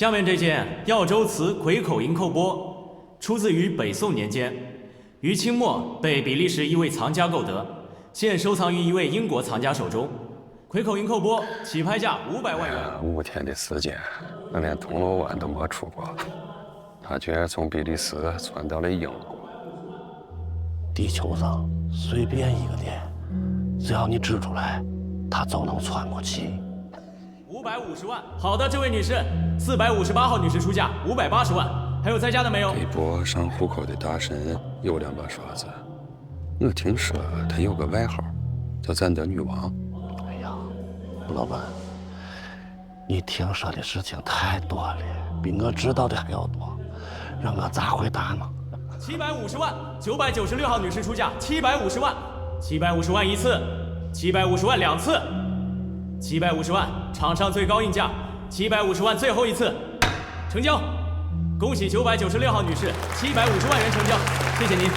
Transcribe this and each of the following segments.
下面这件耀州瓷葵口银扣钵，出自于北宋年间，于清末被比利时一位藏家购得，现收藏于一位英国藏家手中。葵口银扣钵起拍价500万元。5天的时间，我连铜锣湾都没出过，他居然从比利时传到了英国。地球上随便一个点，只要你指出来，它就能穿过去。550万。好的，这位女士，458号女士出价580万，还有再加的没有？这波上户口的大神有2把刷子，我听说她有个外号，叫赞德女王。哎呀，老板，你听说的事情太多了，比我知道的还要多，让我咋回答呢？750万。996号女士出价750万，750万一次，750万2次，750万场上最高应价，750万最后一次，成交！恭喜996号女士750万元成交，谢谢您。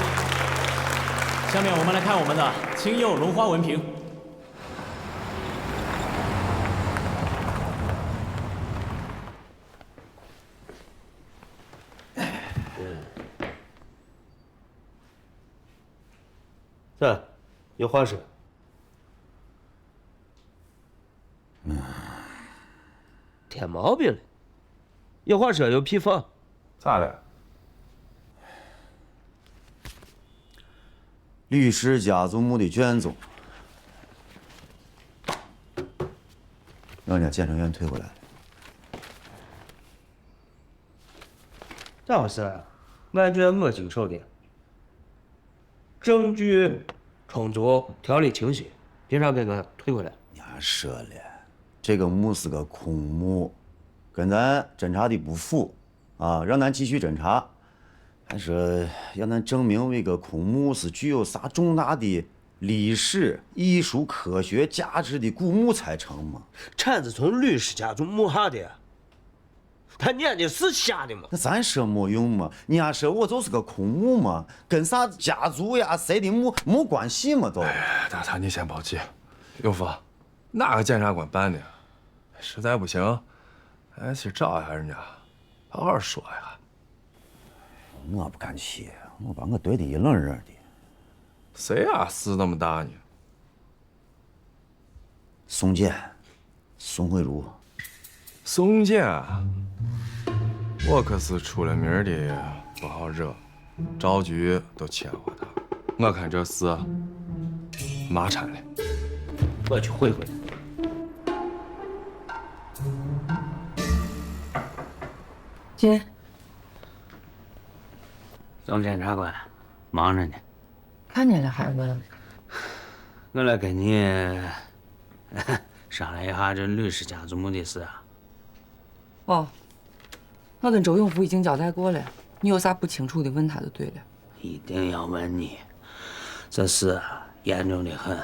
下面我们来看我们的青釉龙花纹瓶。这有话说。添毛病了，有话说有屁放。咋了？吕氏家族墓的卷宗，让人家检察院退回来了。咋回事啊？完全没经手的，证据充足，条理清晰，凭啥给我退回来？伢说了，这个墓是个空墓，跟咱侦查的不符啊，让咱继续侦查。还说要咱证明这个空墓是具有啥重大的历史、艺术、科学价值的古墓才成嘛。铲子从吕氏家族墓下的，他念的是瞎的吗？那咱说没用嘛，人家说我就是个空墓嘛，跟啥家族呀、谁的墓没关系嘛都。哎，大塔，你先别急。有福，哪个检察官办的？实在不行，哎，去找一下人家，好好说呀。我不敢去，我把我堆得一愣热的。谁呀，事那么大呢？宋简，宋慧茹。宋简，我可是出了名的不好惹，赵局都签过他。我看这事麻缠了。我去会会。进。宋检察官，忙着呢。看见了，孩子。我来跟你商量一下这吕氏家族墓的事啊。哦，我跟周永福已经交代过了，你有啥不清楚的问他就对了。一定要问你，这事严重的很。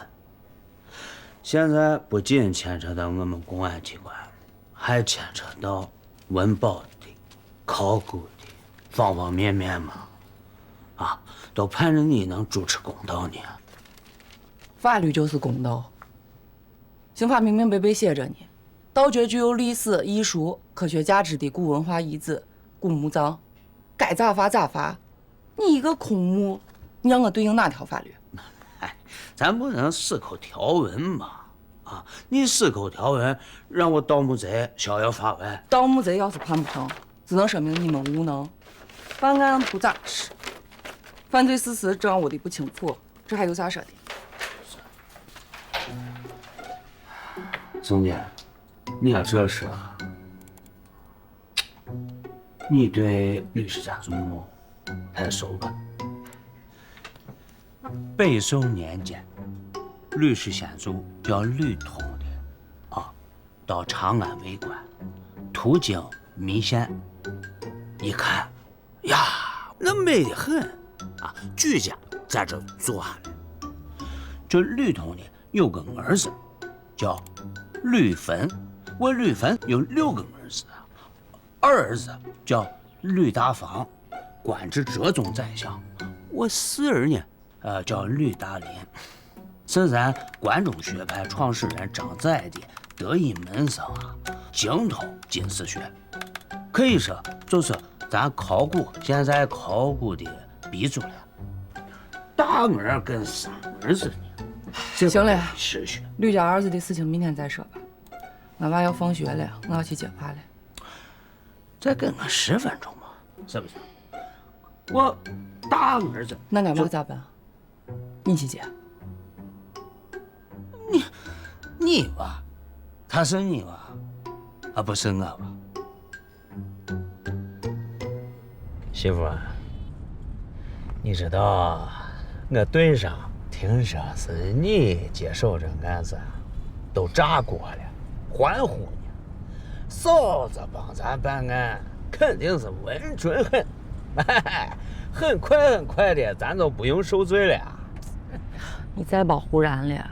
现在不仅牵扯到我们公安机关，还牵扯到文保的、考古的，方方面面嘛。啊，都盼着你能主持公道呢。法律就是公道，刑法明明白白写着呢，盗掘具有历史、艺术、科学价值的古文化遗址、古墓葬，该咋罚咋罚。你一个空墓，你让我对应哪条法律？哎，咱不能死抠条文嘛。啊，你死抠条文，让我盗墓贼逍遥法外。盗墓贼要是判不成，只能说明你们无能，办案不扎实。犯罪事实掌握的不清楚，这还有啥说的？宋姐，你要这说，你对吕氏家族墓太熟了。北宋年间，吕氏先祖叫吕通的，啊，到长安为官，途经岷县，一看，呀，那美得很。啊，举家在这坐下了。这吕通呢有个儿子叫吕坟，我吕坟有6个儿子，二儿子叫吕大方，官至浙宗宰相。我四儿呢，叫吕大林，是咱关中学派创始人张载的得意门生啊，精通进士学。可以说就是咱考古现在考古的鼻祖了，大儿跟三儿子呢。行了，是是，吕家儿子的事情明天再说吧。俺娃要放学了，我要去接娃了。再给我10分钟吧，是不是？我大儿子，那俺娃咋办？你去接。你娃，他是你娃，而不是我娃。媳妇啊，你知道我队上听说是你接手这案子，都炸锅了，欢呼呢。嫂子帮咱办案，肯定是稳准狠，很快的，咱都不用受罪了。你再别胡然了，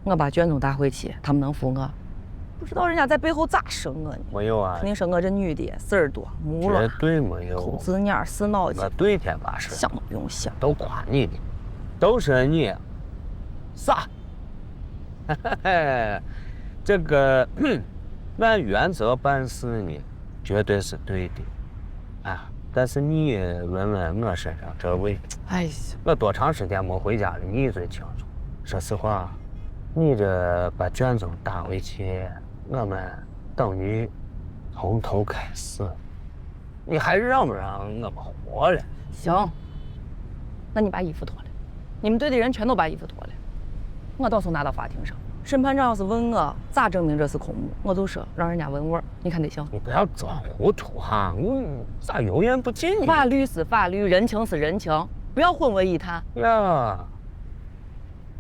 我把卷宗打回去，他们能服我？不知道人家在背后咋说我呢？没有啊，肯定说我这女的事儿多，木绝了，对没有。抠字眼儿，死脑筋我，对天发誓，想都不用想。都夸你的，都说你傻。这个按原则办事呢，绝对是对的，啊！但是你问问我身上这位，哎呀，我多长时间没回家了，你最清楚。说实话，你这把卷宗打回去，我们等于从头开始，你还让不让我们活了？行，那你把衣服脱了，你们队的人全都把衣服脱了，我到时候拿到法庭上。审判长要是问我咋证明这是空墓，我就说让人家问我，你看得行？你不要装糊涂哈，我咋油盐不进呢？法律是法律，人情是人情，不要混为一谈。呀，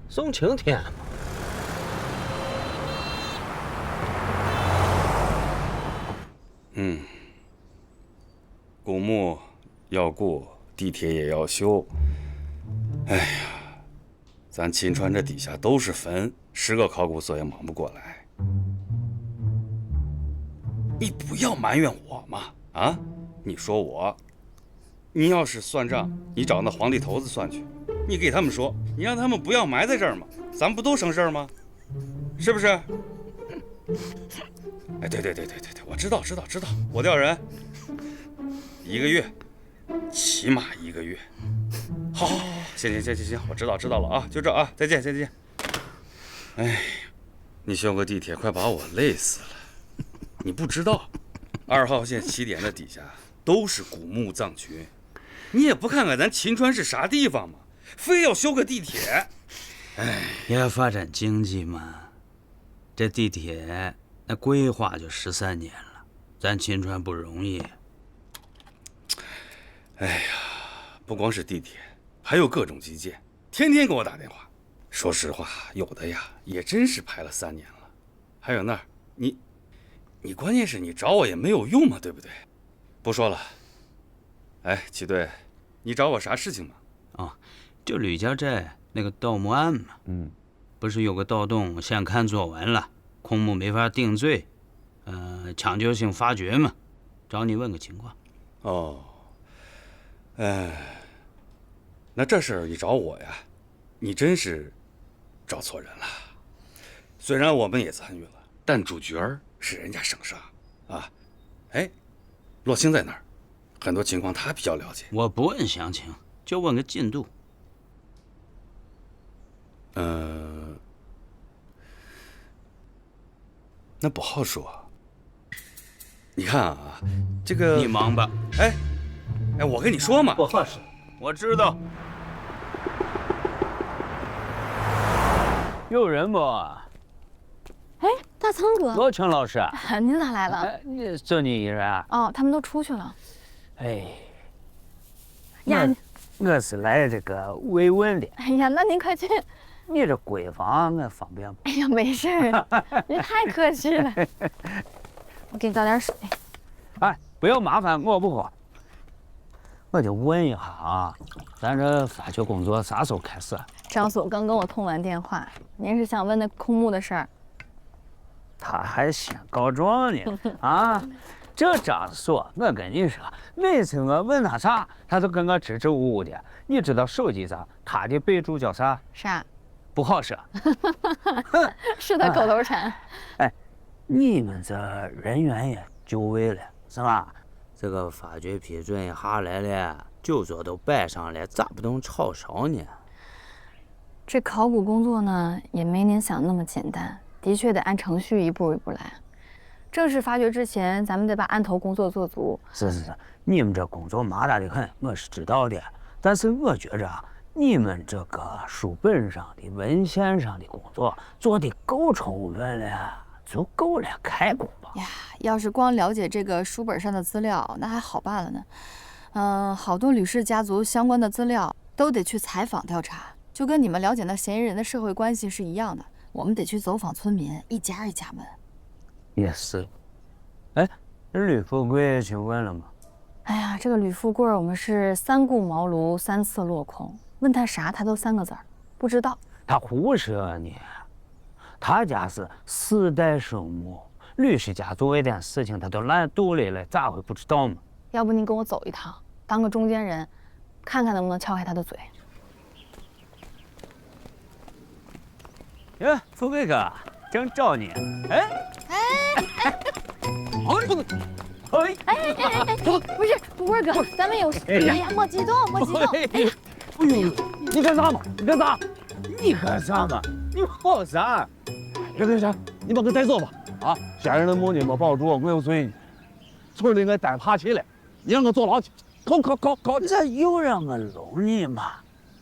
送晴天嘛。古墓要顾，地铁也要修。哎呀，咱秦川这底下都是坟，10个考古所也忙不过来。你不要埋怨我嘛，啊？你说我，你要是算账，你找那皇帝头子算去，你给他们说，你让他们不要埋在这儿嘛，咱们不都省事儿吗？是不是？哎，对，我知道，我调人，1个月，起码1个月。好，行，我知道了啊，就这啊，再见。哎，你修个地铁快把我累死了。你不知道，2号线起点的底下都是古墓葬群，你也不看看咱秦川是啥地方吗？非要修个地铁。哎，要发展经济嘛，这地铁那规划就13年了，咱秦川不容易。哎呀，不光是地铁，还有各种基建，天天给我打电话。说实话，有的呀也真是排了3年了。还有那儿，你关键是你找我也没有用嘛，对不对？不说了。哎，齐队，你找我啥事情吗？哦，就吕家寨那个盗墓案嘛。不是有个盗洞先看作文了，空墓没法定罪，抢救性发掘嘛，找你问个情况。哦，那这事儿你找我呀，你真是找错人了。虽然我们也参与了，但主角是人家省上啊。哎，洛星在那儿，很多情况他比较了解。我不问详情，就问个进度。那不好说。你看啊，这个你忙吧。哎，我跟你说嘛，不合适，我知道。有人不？哎，大仓哥，罗青老师，您咋来了？哎，就你一人啊？哦，他们都出去了。哎，呀，我是来这个慰问的。哎呀，那您快去。你这闺房我方便不？哎呀，没事儿，您太客气了。我给你倒点水。哎，不要麻烦，我不喝。我就问一下啊，咱这发掘工作啥时候开始？张所刚跟我通完电话，您是想问那空墓的事儿？他还先告状呢啊！这张所，我跟你说，每次我问他啥，他都跟我支支吾吾的。你知道手机上他的备注叫啥？啥？不好说。是他口头禅。哎，你们这人员也就位了，是吧？这个发掘批准一下来了，就说都摆上了，咋不能炒烧呢？这考古工作呢，也没您想那么简单，的确得按程序一步一步来。正式发掘之前，咱们得把案头工作做足。是，你们这工作麻大的很，我是知道的。但是我觉着你们这个书本上的、文献上的工作做得够充分了，足够了，开工吧。呀，要是光了解这个书本上的资料，那还好办了呢。好多吕氏家族相关的资料都得去采访调查，就跟你们了解那嫌疑人的社会关系是一样的。我们得去走访村民，一家一家问。也是。哎，吕富贵去问了吗？哎呀，这个吕富贵，我们是3顾茅庐3次落空，问他啥他都3个字儿，不知道。他胡说呢，他家是4代生母，吕氏家做一点事情他都烂肚里了，咋会不知道吗？要不您跟我走一趟，当个中间人，看看能不能撬开他的嘴。哎，富贵哥，正找你。不是富贵哥，咱们有事。哎呀，莫激动，莫激动。哎呀，哎呦，你干啥嘛？你干啥？你干啥嘛？你跑啥？行，你把我带走吧。啊，先人的墓你没保住，我有罪。村里我单爬起来，你让我坐牢去。考！这又让我弄你嘛？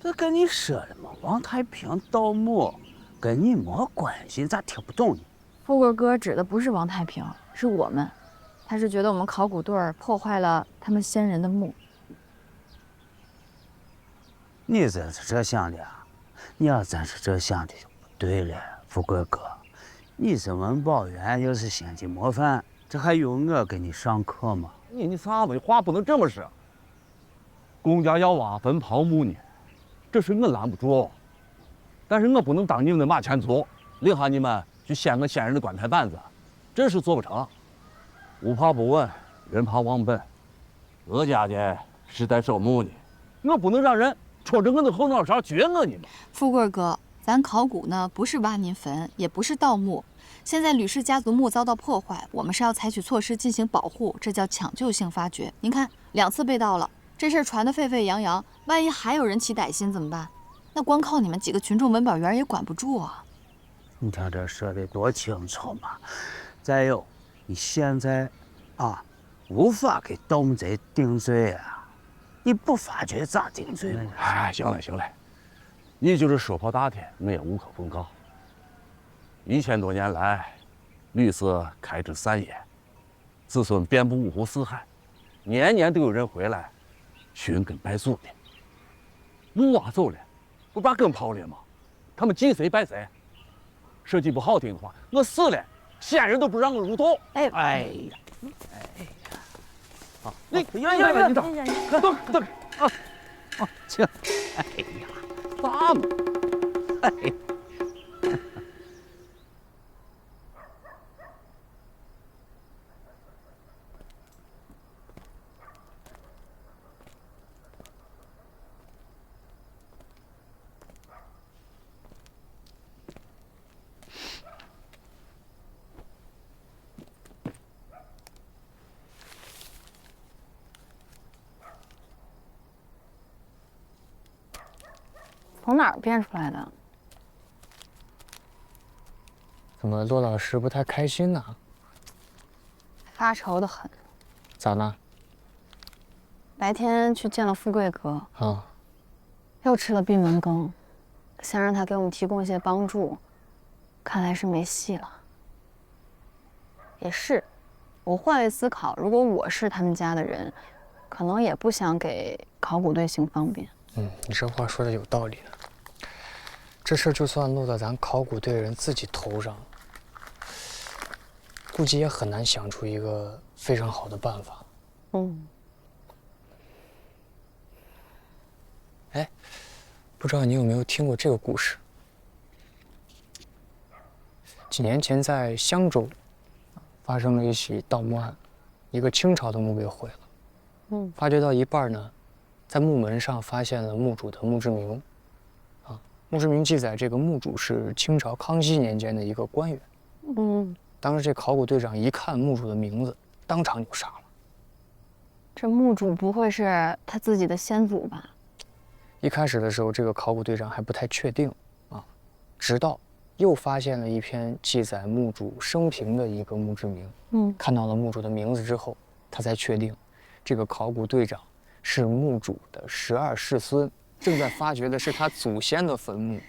这跟你说了嘛，王太平盗墓跟你没关系，咋听不懂呢？富贵哥指的不是王太平，是我们。他是觉得我们考古队破坏了他们先人的墓。你真是这想的啊？你要真是这想的就不对了，富贵哥。你是文保员，又是先进模范，这还用我给你上课吗？你啥子话不能这么说？公家要挖坟刨墓呢，这事我拦不住，但是我不能当你们的马前卒，领下你们去掀我先人的棺材板子，这事做不成。物怕不稳，人怕忘本。我家的是在守墓呢，我不能让人戳着我的后脑勺撅我呢嘛。富贵哥，咱考古呢不是挖您坟，也不是盗墓。现在吕氏家族墓遭到破坏，我们是要采取措施进行保护，这叫抢救性发掘。您看，2次被盗了，这事儿传得沸沸扬扬，万一还有人起歹心怎么办？那光靠你们几个群众文保员也管不住啊。你听这说的多清楚嘛！再有，你现在无法给盗墓贼定罪啊！你不发觉咋定罪呢？哎，行了，你就是说破大天，我也无可奉告。1000多年来，吕氏开枝散叶，子孙遍布五湖四海，年年都有人回来寻根拜祖的。墓挖走了，不把根刨了吗？他们祭谁拜谁？说句不好听的话，我死了，先人都不让我入洞。哎呀！好，你等，行。哎呀，咋嘛？哎。从哪儿变出来的？怎么骆老师不太开心呢？发愁的很。咋了？白天去见了富贵哥，又吃了闭门羹，想让他给我们提供一些帮助，看来是没戏了。也是，我换位思考，如果我是他们家的人，可能也不想给考古队行方便。你这话说的有道理呢。这事儿就算落到咱考古队人自己头上，估计也很难想出一个非常好的办法。哎，不知道你有没有听过这个故事？几年前在襄州发生了一起盗墓案，一个清朝的墓被毁了。发掘到一半呢，在墓门上发现了墓主的墓志铭。墓志铭记载，这个墓主是清朝康熙年间的一个官员。当时这考古队长一看墓主的名字，当场就傻了。这墓主不会是他自己的先祖吧？一开始的时候，这个考古队长还不太确定啊，直到又发现了一篇记载墓主生平的一个墓志铭，看到了墓主的名字之后，他才确定，这个考古队长是墓主的12世孙，正在发掘的是他祖先的坟墓。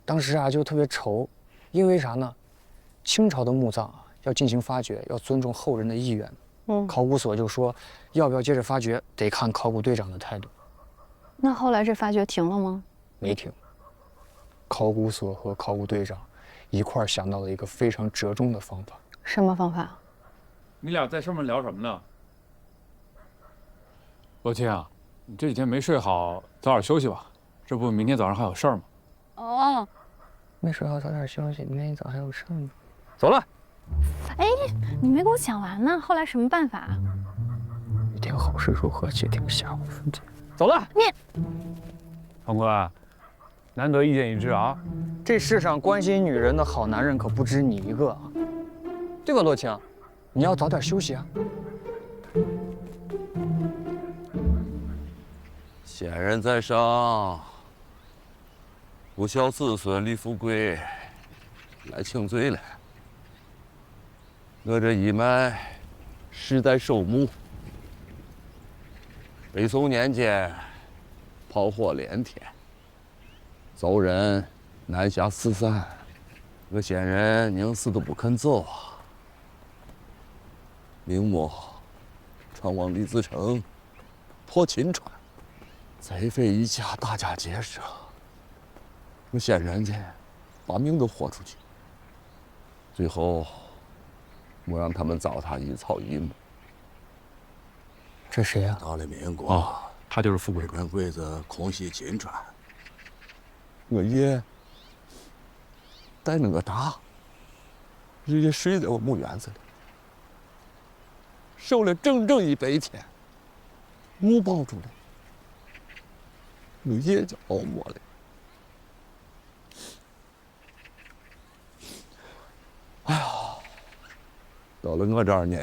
当时啊就特别愁，因为啥呢？清朝的墓葬啊要进行发掘，要尊重后人的意愿。考古所就说，要不要接着发掘，得看考古队长的态度。那后来这发掘停了吗？没停。考古所和考古队长一块儿想到了一个非常折中的方法。什么方法？你俩在上面聊什么呢？罗青啊，你这几天没睡好，早点休息吧。这不明天早上还有事儿吗？哦，没睡好，早点休息。明天一早还有事儿呢。走了。哎，你没给我讲完呢。后来什么办法？一天好事如何，且听下回分解。走了。你，唐官，难得一见一知啊。这世上关心女人的好男人可不止你一个啊，对吧，洛青？你要早点休息啊。先人在上，不孝子孙李富贵来请罪了。我这一脉世代守墓，北宋年间炮火连天，遭人南下四散，我先人宁死都不肯走啊。明末传王李自成破秦川，贼匪一家，大家劫舍，我先人家把命都豁出去，最后我让他们糟蹋一草一木。这谁呀？到了民国，他就是富贵官鬼子空袭秦川，我爷带着我大，直接睡在我墓园子里，守了整整100天，墓包住了，我爷就熬没了。哎呀，到了我这儿呢，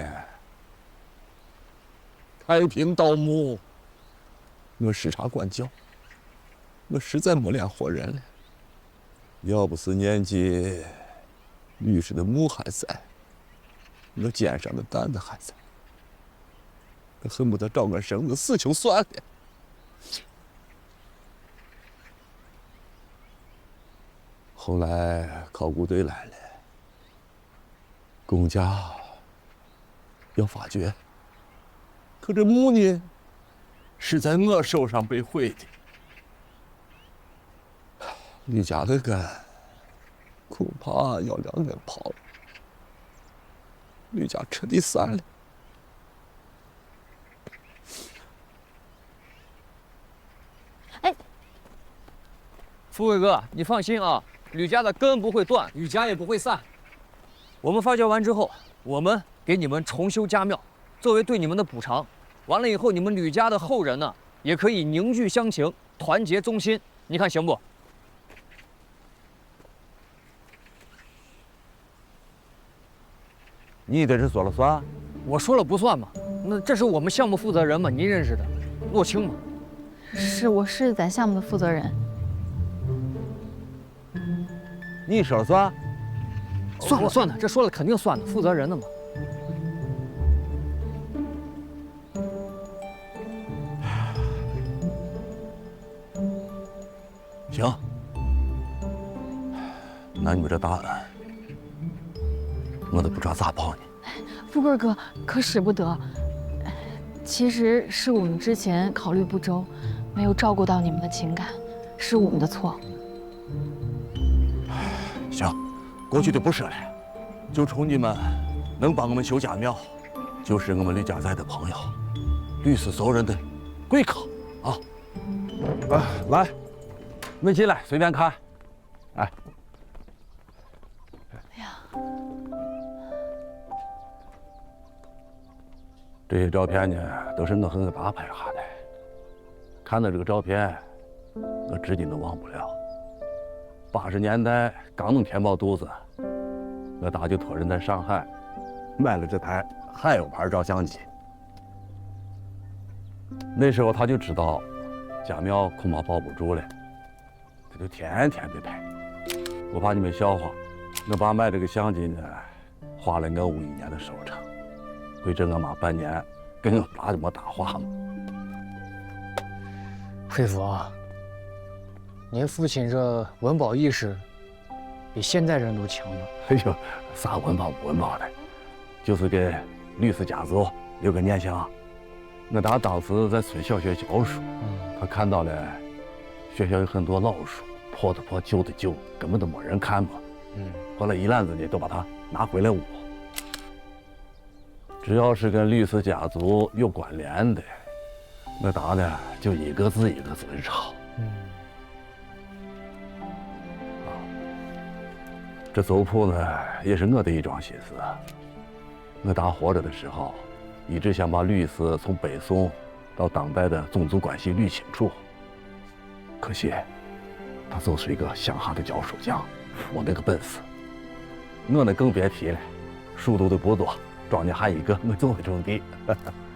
太平盗墓，我视察管教，我实在没脸活人了。要不是年纪，律师的墓还在，我肩上的担子还在，我恨不得找根绳子死就算了。后来考古队来了，公家要发掘，可这墓呢，是在我手上被毁的。李家的根恐怕要2根刨了，吕家彻底散了。哎，富贵哥，你放心啊，吕家的根不会断，吕家也不会散。我们发掘完之后，我们给你们重修家庙，作为对你们的补偿。完了以后，你们吕家的后人呢，也可以凝聚乡情，团结宗亲。你看行不？你在这说了算？我说了不算嘛。那这是我们项目负责人嘛，您认识的，洛青嘛。是，我是咱项目的负责人。你说了算？算了算了，这说了肯定算的，负责人的嘛。行，那你们这大恩，我都不知道咋报呢。富贵哥，可使不得。其实是我们之前考虑不周，没有照顾到你们的情感，是我们的错。行，过去就不说了，就冲你们能帮我们修家庙，就是我们吕家寨的朋友，吕氏族人的贵客啊！来，你们进来，随便看。哎，哎呀，这些照片呢，都是我和我爸拍下的。看到这个照片，我至今都忘不了。80年代刚能填饱肚子，我爸就托人在上海买了这台海鸥牌照相机。那时候他就知道家庙恐怕保不住了，他就天天的拍。我怕你们笑话，我爸卖这个相金呢，花了我51年的收成，会这我妈半年跟我爸就没搭话吗？佩服啊！您父亲这文保意识比现代人都强了。哎呦，啥文保不文保的，就是给律师家族留个念想。我爸当时在村小学教书，他看到了学校有很多老书，破的破，旧的旧，根本都没人看嘛。后来一揽子呢都把它拿回来窝。只要是跟律师家族有关联的，我爸呢就一个字一个字的抄。这族谱呢，也是我的一桩心思。我爸活着的时候，一直想把律师从北宋到当代的种族关系捋清楚。可惜，他就是一个乡下的教书匠，没那个本事。我呢更别提了，书读的不多，庄稼还一个，我就会种地。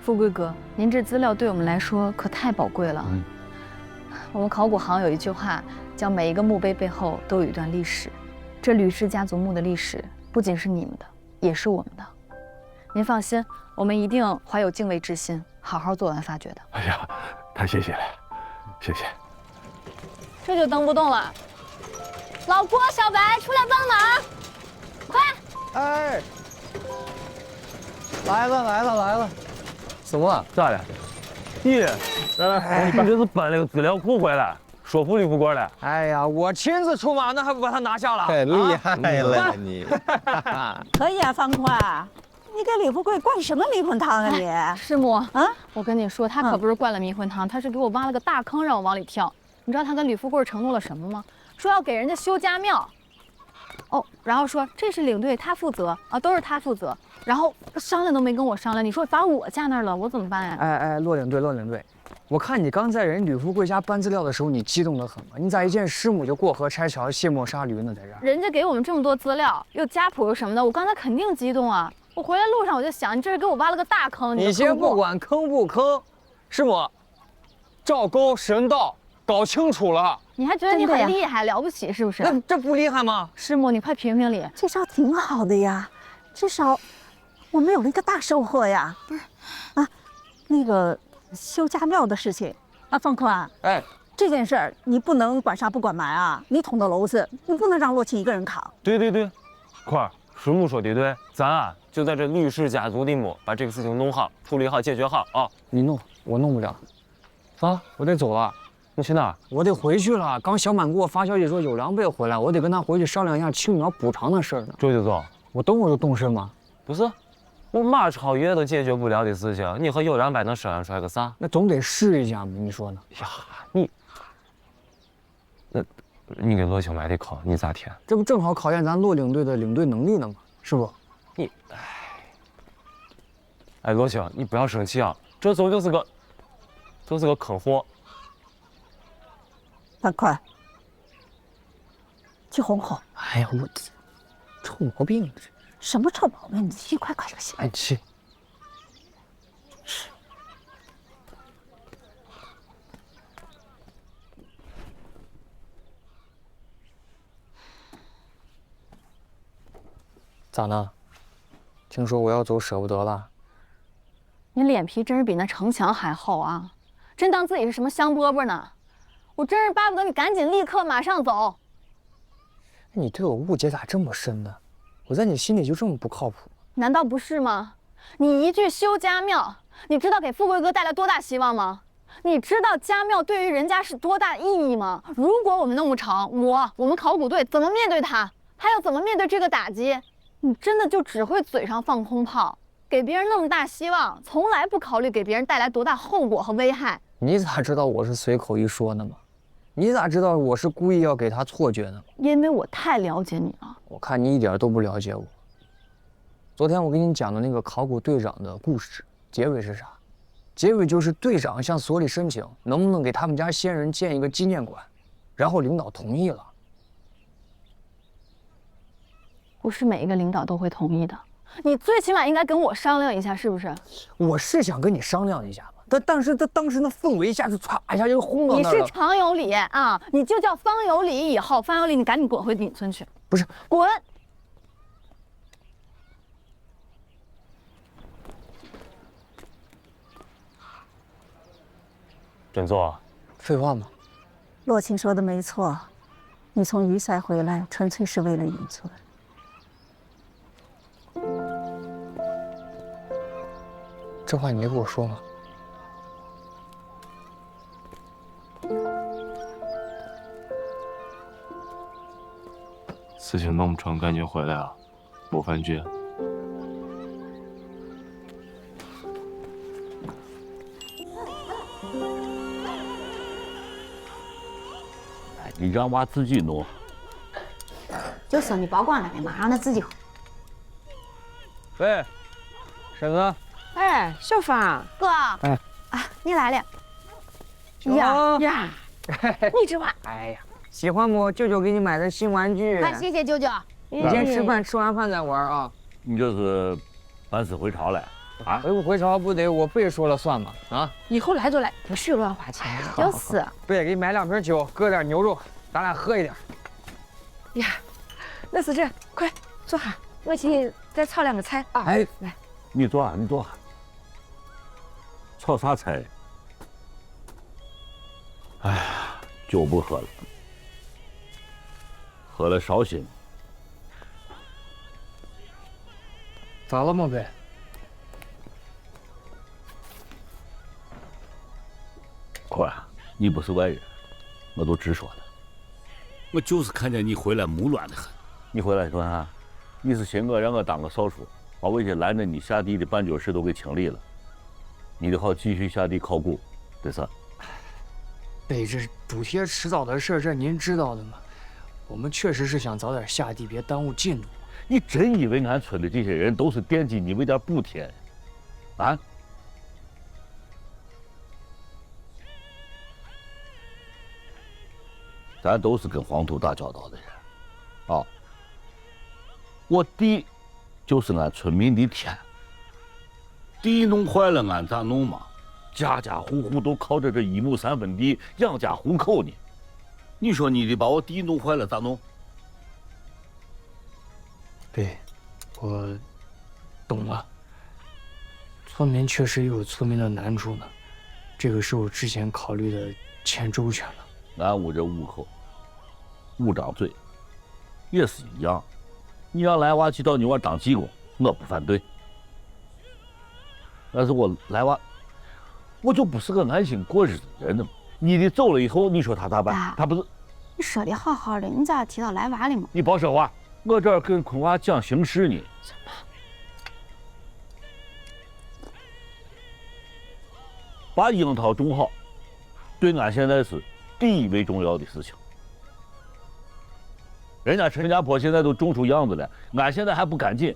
富贵哥，您这资料对我们来说可太宝贵了。我们考古行有一句话，叫每一个墓碑背后都有一段历史。这吕氏家族墓的历史不仅是你们的，也是我们的。您放心，我们一定怀有敬畏之心，好好做完发掘的。哎呀，太谢谢了，谢谢。这就蹬不动了。老郭、小白，出来帮忙，快！哎，来了！怎么了？咋了？你这是搬了个资料库回来，说服吕富贵了？哎呀，我亲自出马，那还不把他拿下了？太厉害了你！可以啊，方块，你给李富贵灌什么迷魂汤啊你？师母啊，我跟你说，他可不是灌了迷魂汤，他是给我挖了个大坑让我往里跳。你知道他跟吕富贵承诺了什么吗？说要给人家修家庙。哦，然后说这是领队，他负责啊，都是他负责。然后商量都没跟我商量，你说把我架那儿了，我怎么办呀？哎，骆领队，我看你刚在人吕富贵家搬资料的时候，你激动得很嘛？你咋一见师母就过河拆桥、卸磨杀驴呢？在这儿，人家给我们这么多资料，又家谱又什么的，我刚才肯定激动啊！我回来路上我就想，你这是给我挖了个大坑。你先不管坑不坑，师母，赵沟神道搞清楚了。你还觉得你很厉害，了不起是不是？那这不厉害吗？师母，你快评评理。这招挺好的呀，至少我们有了一个大收获呀。不是啊，那个修家庙的事情啊，方宽，哎，这件事儿你不能管杀不管埋啊，你捅的娄子，你不能让洛钦一个人扛。对，块儿，师母说的对，咱啊就在这吕氏家族的墓把这个事情弄好、处理好、解决好啊。你弄，我弄不了。啊，我得走了。你去哪儿？我得回去了。刚小满给我发消息说有梁贝回来，我得跟他回去商量一下青苗补偿的事儿呢。这就走？我等会儿就动身吗？不是，我马超越都解决不了的事情，你和有梁贝能商量出来个啥？那总得试一下嘛，你说呢？呀，你给罗秋买的考，你咋填？这不正好考验咱骆领队的领队能力呢吗？是不？哎，罗秋，你不要生气啊，这就是个坑货。范宽，去哄哄。哎呀，我臭毛病，什么臭毛病？你去快就行。哎，去。是。咋呢？听说我要走舍不得了？你脸皮真是比那城墙还厚啊！真当自己是什么香饽饽呢？我真是巴不得你赶紧立刻马上走。你对我误解咋这么深呢？我在你心里就这么不靠谱？难道不是吗？你一句修家庙，你知道给富贵哥带来多大希望吗？你知道家庙对于人家是多大意义吗？如果我们弄不成，我们考古队怎么面对他？还要怎么面对这个打击？你真的就只会嘴上放空炮，给别人那么大希望，从来不考虑给别人带来多大后果和危害。你咋知道我是随口一说的吗？你咋知道我是故意要给他错觉呢？因为我太了解你了。我看你一点都不了解我。昨天我给你讲的那个考古队长的故事，结尾是啥？结尾就是队长向所里申请，能不能给他们家先人建一个纪念馆，然后领导同意了。不是每一个领导都会同意的，你最起码应该跟我商量一下，是不是？我是想跟你商量一下吧，当时那氛围一下子歘一下就轰到你那儿了。是常有理啊，你就叫方有理以后，方有理，你赶紧滚回顶村去。不是，滚！振作，废话嘛。洛青说的没错，你从鱼塞回来，纯粹是为了隐村。这话你没跟我说吗？事情弄不成，赶紧回来啊，不犯局。你让娃自己弄。就说你保管了没嘛，让他自己。喂，婶子。哎，小芳哥。哎。啊，你来了。呀，你这娃。哎呀，喜欢不？舅舅给你买的新玩具。快，谢谢舅舅。你先吃饭，吃完饭再玩啊。你这是班师回朝了啊？回不回朝不得我辈说了算吗？啊，以后来就来，不许乱花钱。就是。辈给你买2瓶酒，搁点牛肉，咱俩喝一点。呀，那是这，快坐下，我去再炒2个菜啊。哎，来，你坐下，你坐下。炒啥菜？哎呀，酒不喝了，喝了烧心。咋了嘛，贝？坤儿，你不是外人，我都直说了。我就是看见你回来木乱的很。你回来说啥？你是寻我让我当个少叔，把我些拦着你下地的绊脚石都给清理了，你得好继续下地考古，对是？贝，这补贴迟早的事，这您知道的嘛。我们确实是想早点下地，别耽误进度。你真以为俺村的这些人都是惦记你为点补贴？啊？咱都是跟黄土打交道的人，啊！我地就是俺村民的天，地弄坏了俺咋弄嘛？家家户户都靠着这1亩3分地养家糊口呢。你说你得把我地弄坏了咋弄？贝，我懂了。村民确实也有村民的难处呢，这个是我之前考虑的欠周全了。俺屋这5口，5张嘴，也是一样。你让来娃去到你娃当技工，我不反对。但是我来娃，我就不是个安心过日子的人呢。你的走了以后，你说他咋办？他不是？你说的好好的，你咋提到来娃了嘛？你别说话，我这儿跟坤娃讲形势呢。把樱桃种好，对俺现在是第一位重要的事情。人家陈家坡现在都种出样子了，俺现在还不赶紧，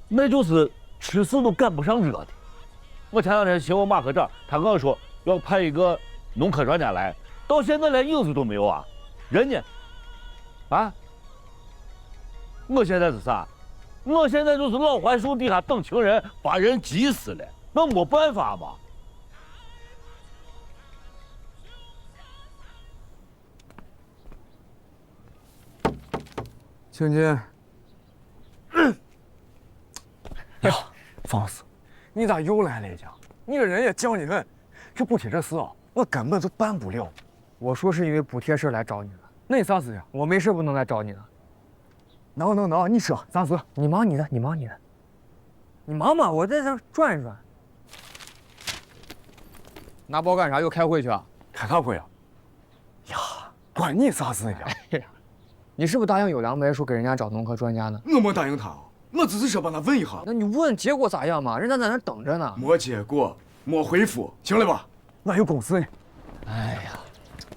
那就是吃事都赶不上热的。我前两天寻我马科长，他跟我说要派一个农科专家来，到现在连影子都没有啊！人家，啊，我现在是啥？我现在就是老槐树底下等情人，把人急死了，那没办法吧？青青，呀，放肆！你咋又来了一家？你这人也犟得很。这补贴这事啊，我根本就办不了。我说是因为补贴事来找你了，那你啥事呀？我没事不能来找你了。能，你说啥事？你忙你的，你忙你的。你忙嘛，我在这转一转。拿包干啥？又开会去啊？开啥会啊？呀，关你啥事呀？哎呀，你是不是答应有良梅说给人家找农科专家呢？我没答应他，我只是说帮他问一下。那你问结果咋样嘛？人家在那等着呢。没结果，没回复，行了吧？那有公司呢。哎呀，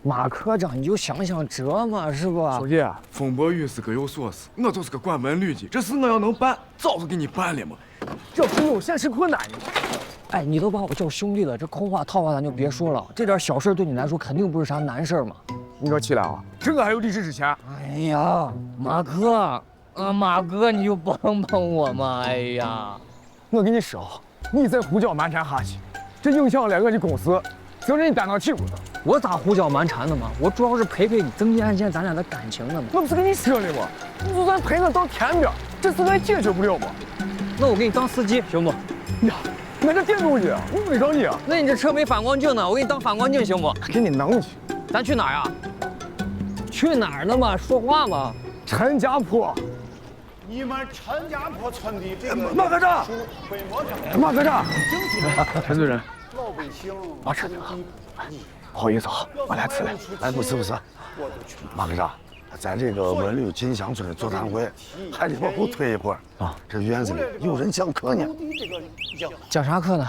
马科长，你就想想这嘛，是吧？小叶，风伯玉是个有所思，我就是个关门女婿，这事我要能办，早就给你办了嘛。这不有现实困难呢。哎，你都把我叫兄弟了，这空话套话咱就别说了。这点小事对你来说肯定不是啥难事嘛。你可起来啊，这个还有理智之前。哎呀，马哥，马哥，你就帮帮我嘛！哎呀，我跟你说，你再胡搅蛮缠下去，这影响了我的公司，责任担到起不？我咋胡搅蛮缠的嘛？我主要是陪你增进俺咱俩的感情的嘛。我不是跟你说了吗？你就算陪我到天边，这事能解决不了吗？那我给你当司机行不？呀，我这电动车用得上你啊？那你这车没反光镜呢，我给你当反光镜行不？给你弄去。咱去哪儿啊？去哪儿呢嘛？说话嘛。陈家坡。你们陈家坡村的这个马科长，马科长，陈主任，老百姓马车长，不好意思啊，我来迟了。哎，不是，马科长，在这个文旅锦乡村座谈会，还得往后推一会儿啊。这院子里有人讲课呢。讲啥课呢？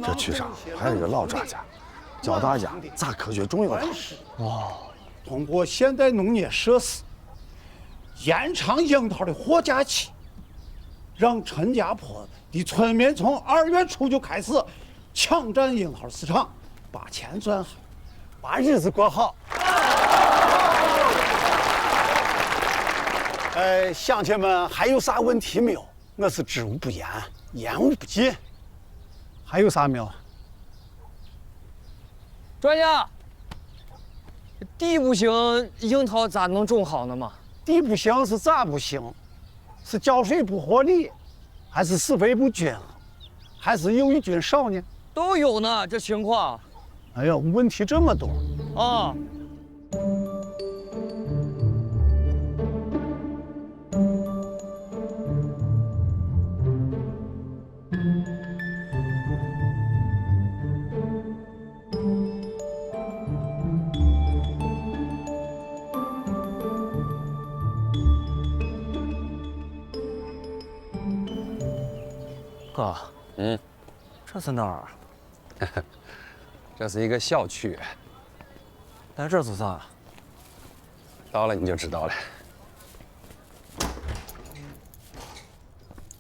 这区上还有一个老专家，教大家咋科学种樱桃。哦，通过现代农业设施。延长樱桃的活假期，让陈家坡的村民从2月初就开始抢占樱桃市场，把钱赚好，把日子过好。乡亲们还有啥问题没有？我是知无不言，言无不尽。还有啥没有？专家，地不行，樱桃咋能种好呢嘛？地不行是咋不行？是浇水不合理，还是施肥不均衡，还是有益菌少呢？都有呢，这情况。哎呀，问题这么多啊！哥，这是哪儿？这是一个小区。那这是啥？到了你就知道了。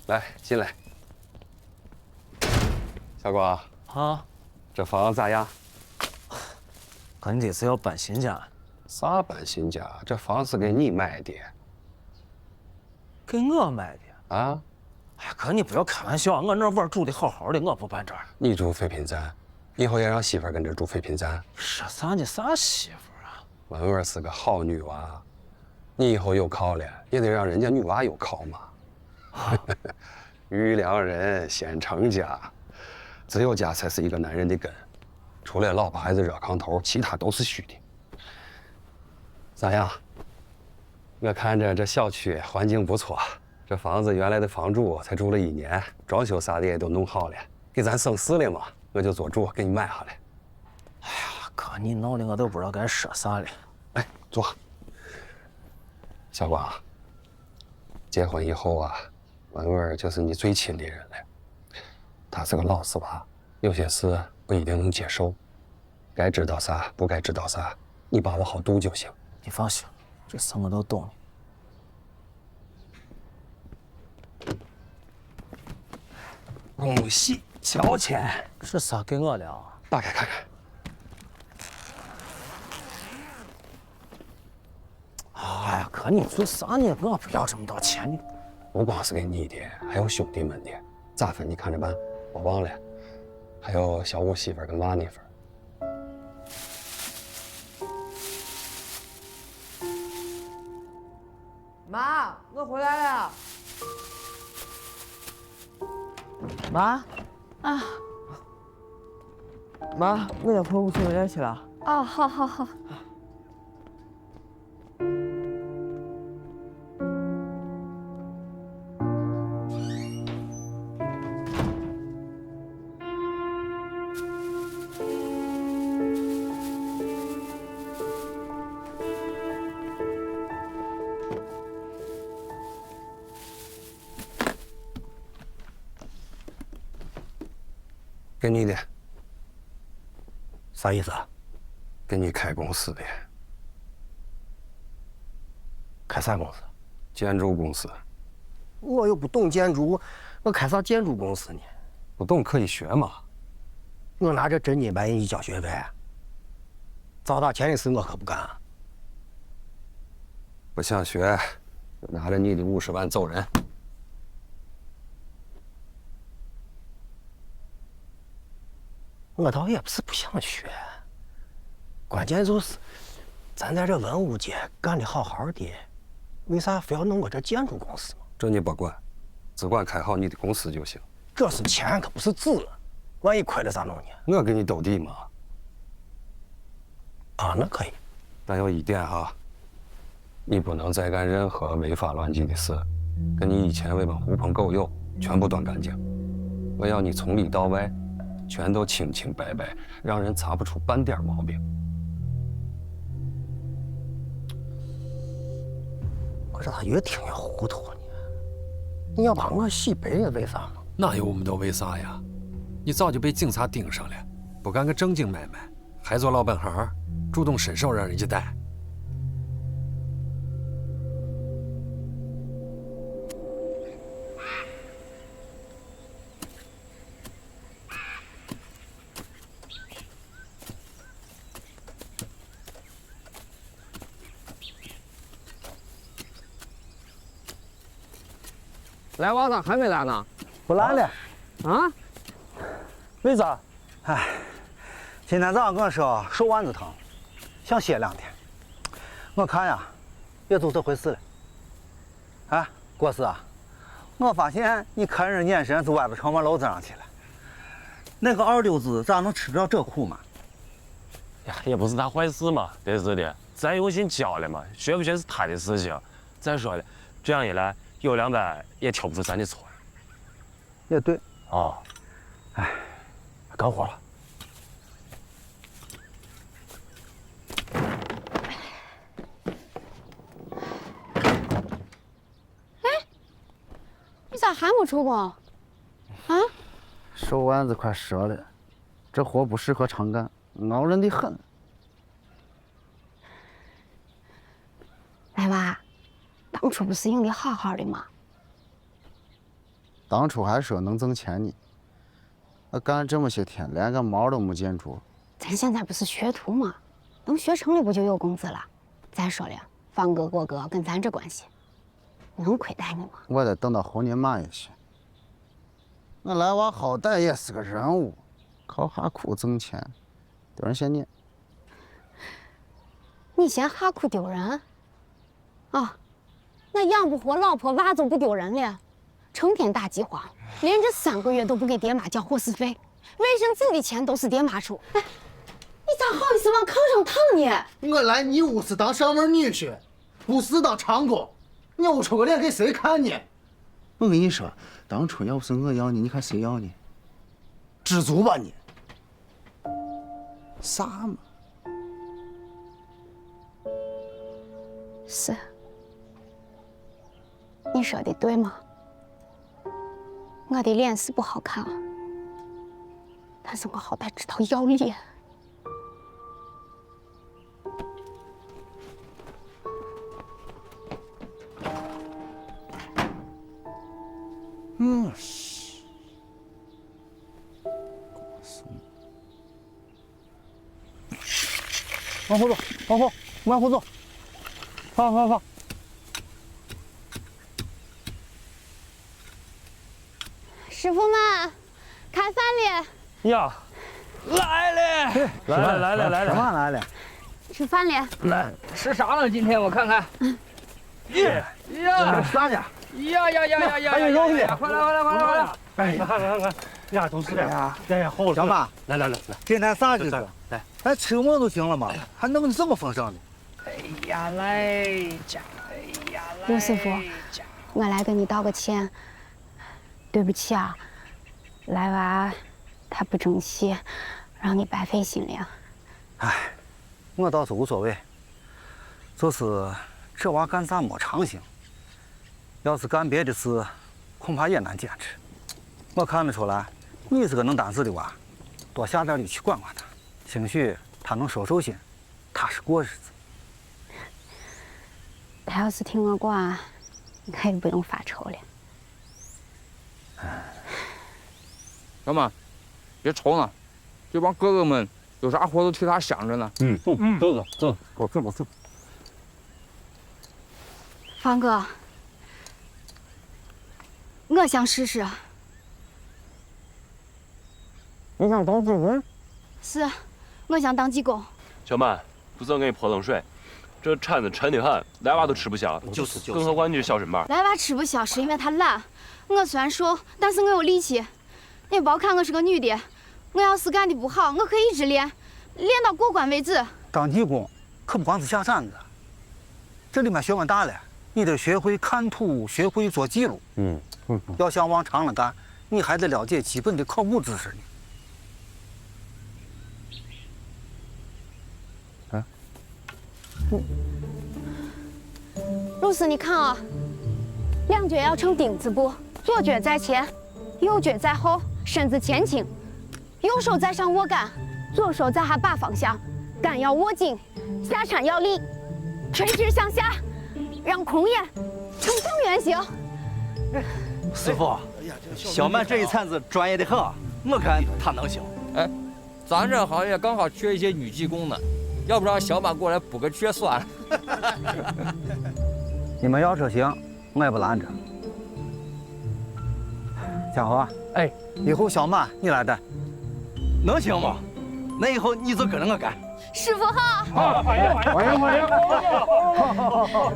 来，进来。小光啊，这房子咋样？哥，你这是要搬新家？啥搬新家？这房子给你买的。给我买的？啊？哎，哥，你不要开玩笑，我那娃住的好好的，我不搬这儿。你住废品站，以后也让媳妇儿跟着住废品站。说啥呢？啥媳妇啊？文文是个好女娃，你以后有靠了，也得让人家女娃有靠嘛。遇良人先成家，只有家才是一个男人的根，除了老婆孩子热炕头，其他都是虚的。咋样？我看着这小区环境不错。这房子原来的房主才住了1年，装修啥的也都弄好了，给咱省事了嘛，我就做主给你买下来。哎呀，哥，你闹的我都不知道该说啥了。来，坐。小光，结婚以后啊，文文就是你最亲的人了。他是个老实娃，有些事不一定能接受，该知道啥，不该知道啥，你把握好度就行。你放心，这事我都懂。恭喜交钱，是啥给我的啊？打开看看。哎呀，哥，你做啥呢？我不要这么多钱呢。不光是给你的，还有兄弟们的，咋分你看着办。我忘了，还有小五媳妇跟娃那份。妈，我回来了。妈，啊，妈，我要跑5公里去了。哦，好好好。给你的，啥意思啊？给你开公司的。开啥公司？建筑公司。我又不懂建筑，我开啥建筑公司呢？不懂可以学嘛。我拿这真金白银一交学费，糟蹋钱的事我可不干。不想学，就拿着你的50万走人。我倒也不是不想学，关键就是咱在这文物界干得好好的，为啥非要弄我这建筑公司嘛？这你不管，只管开好你的公司就行。这是钱，可不是纸，万一亏了咋弄呢？我给你兜底嘛。啊，那可以。但有一点哈，你不能再干任何违法乱纪的事，跟你以前那帮狐朋狗友全部断干净。我要你从里到外，全都清清白白，让人查不出半点毛病。我这咋越听越糊涂呢？你要把我洗白了，为啥嘛？哪有我们都为啥呀？你早就被警察盯上了，不干个正经买卖，还做老本行，主动伸手让人家逮。来娃咋还没来呢？不来了。啊？为啥？哎，今天早上跟我说手腕子疼，想歇2天。我看呀，也就这回事了。哎，郭师啊，我发现你看人眼神从外边朝我楼子上去了。那个二流子咋能吃得了这苦嘛？呀，也不是啥坏事嘛，真是的，咱有心教了嘛，学不学是他的事情。再说了，这样一来，有200也挑不出咱的错。也对。哦。哎，干活了。你咋还没出工？啊？手腕子快折了，这活不适合常干，熬人的很。来娃，当初不是应得好好的吗？当初还说能挣钱呢，我干这么些天，连个毛都没见着。咱现在不是学徒吗？等学成了不就有工资了？再说了，方哥、郭哥跟咱这关系，能亏待你吗？我得等到后年嘛也行。我来娃好歹也是个人物，靠哈苦挣钱，丢人现眼。你嫌哈苦丢人？啊，那养不活老婆娃就不丢人了？成天打饥荒，连这3个月都不给爹妈交伙食费，卫生纸的钱都是爹妈出。哎，你咋好意思往炕上躺呢？我来你屋是当上门女婿，不是当长工。你捂出个脸给谁看呢？我跟你说，当初要不是我要你，你看谁要你？知足吧你！啥嘛？是，你说的对吗？我的脸是不好看啊，但是我好歹知道要脸。往后走，往后走，放。师傅们，开饭了！呀，来了！来了！干嘛来了？吃饭了。来，吃啥呢？今天我看看。耶呀！啥呢？呀！还有肉呢！快来！哎，看，呀，都是呀，哎，好了。小马，来，今天啥日子？来，咱吃馍就行了嘛，还弄得这么丰盛呢？哎呀，来家！刘师傅，我来跟你道个歉。对不起啊，来娃他不争气，让你白费心了。哎，我倒是无所谓，就是这娃干啥没长性，要是干别的事，恐怕也难坚持。我看得出来，你是个能担事的娃，多下点力气管管他，兴许他能收心，踏实过日子。他要是听我管，我也不用发愁了。小马，别愁了，这帮哥哥们有啥活都替他想着呢。走，走。方哥，我想试试。你想当主人？是，我想当技工。小曼，不是我给你泼冷水，这铲子沉得很，来娃都吃不消。更何况你是小身板。来娃吃不消是因为他懒。我虽然瘦，但是我有力气。你别看我是个女的，我要是干的不好，我可以一直练，练到过关为止。当技工可不光是下山子，这里面学问大了，你得学会看图，学会做记录。要想往长了干，你还得了解基本的考古知识呢。露丝，你看啊，两脚要成丁字步，左脚在前，右脚在后，身子前倾，右手在上握杆，左手在下把方向，杆要握紧，下铲要力，垂直向下，让空眼呈正圆形。师傅，小曼这一铲子专业的很，我看她能行。哎，咱这行业刚好缺一些女技工呢，要不让小曼过来补个缺算了。你们要是行，我也不拦着。家伙，哎，以后小曼你来带，能行吗？那以后你就跟着我干。师傅好。好，欢迎欢迎欢迎！好。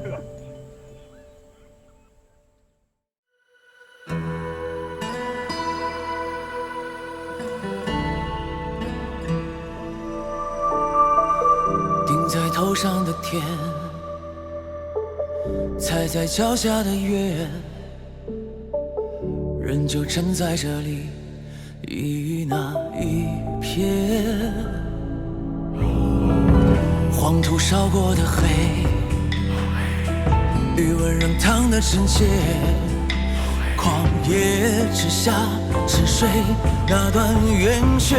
顶在头上的天，踩在脚下的月，人就站在这里，一那一瞥。黄土烧过的黑，余温仍烫得真切。旷野之下，沉睡那段圆缺。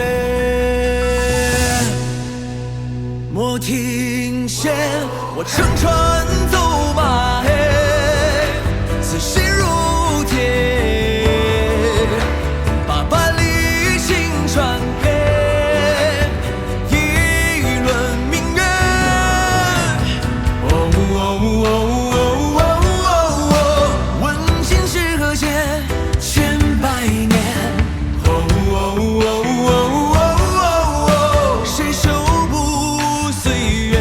莫停歇，我乘船走马，此心如铁，把百里星传给一轮明月。问今是何节，千百年。谁手不岁月？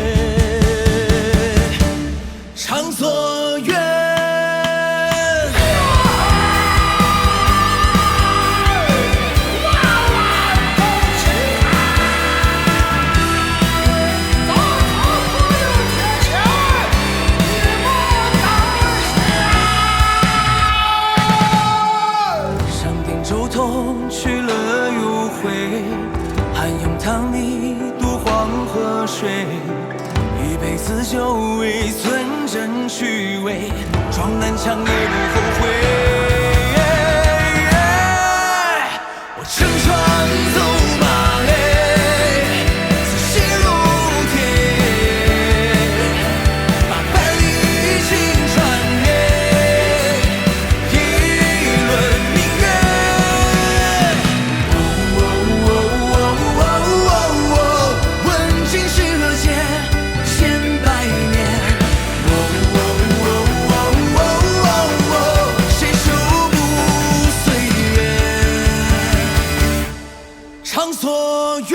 长所愿。上顶舟头去了又回，寒用汤泥渡黄河水。一辈子就为存真趣味，撞南墙也不后悔。我乘船走马，此心如铁，把百里星传给一轮明月。问今是何节，千百年。谁手不岁月？长所愿。